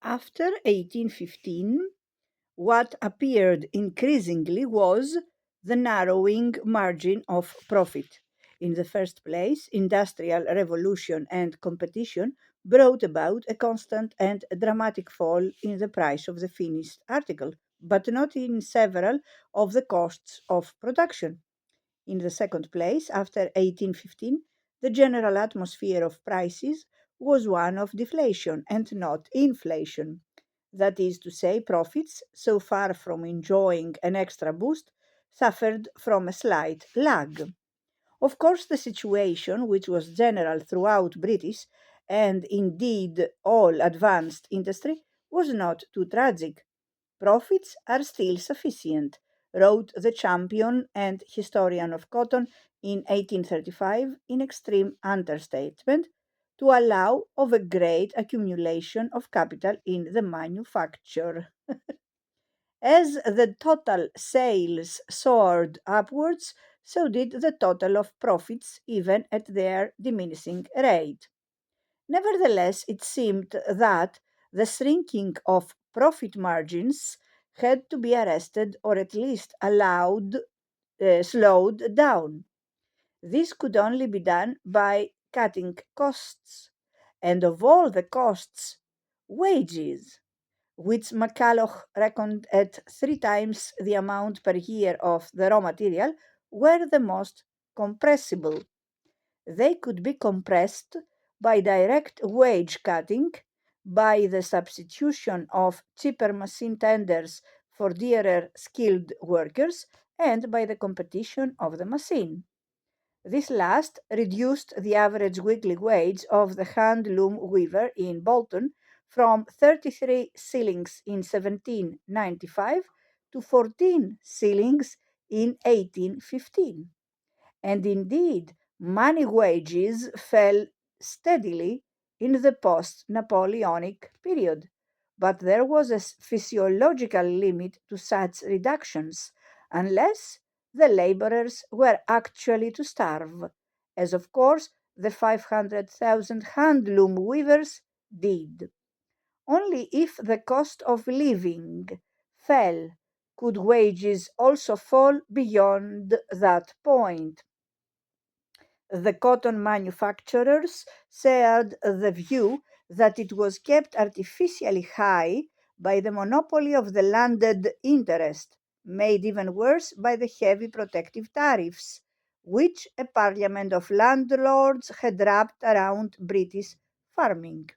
After 1815, what appeared increasingly was the narrowing margin of profit. In the first place, industrial revolution and competition brought about a constant and dramatic fall in the price of the finished article, but not in several of the costs of production. In the second place, after 1815, the general atmosphere of prices was one of deflation and not inflation. That is to say, profits, so far from enjoying an extra boost, suffered from a slight lag. Of course, the situation, which was general throughout British and indeed all advanced industry, was not too tragic. Profits are still sufficient, wrote the champion and historian of cotton in 1835 in extreme understatement, to allow of a great accumulation of capital in the manufacture. As the total sales soared upwards, so did the total of profits, even at their diminishing rate. Nevertheless, it seemed that the shrinking of profit margins had to be arrested or at least slowed down. This could only be done by cutting costs, and of all the costs, wages, which McCulloch reckoned at 3 times the amount per year of the raw material, were the most compressible. They could be compressed by direct wage cutting, by the substitution of cheaper machine tenders for dearer skilled workers, and by the competition of the machine. This last reduced the average weekly wage of the hand loom weaver in Bolton from 33 shillings in 1795 to 14 shillings in 1815. And indeed, money wages fell steadily in the post Napoleonic period. But there was a physiological limit to such reductions, unless the laborers were actually to starve, as of course the 500,000 handloom weavers did. Only if the cost of living fell could wages also fall beyond that point. The cotton manufacturers shared the view that it was kept artificially high by the monopoly of the landed interest, made even worse by the heavy protective tariffs, which a parliament of landlords had wrapped around British farming.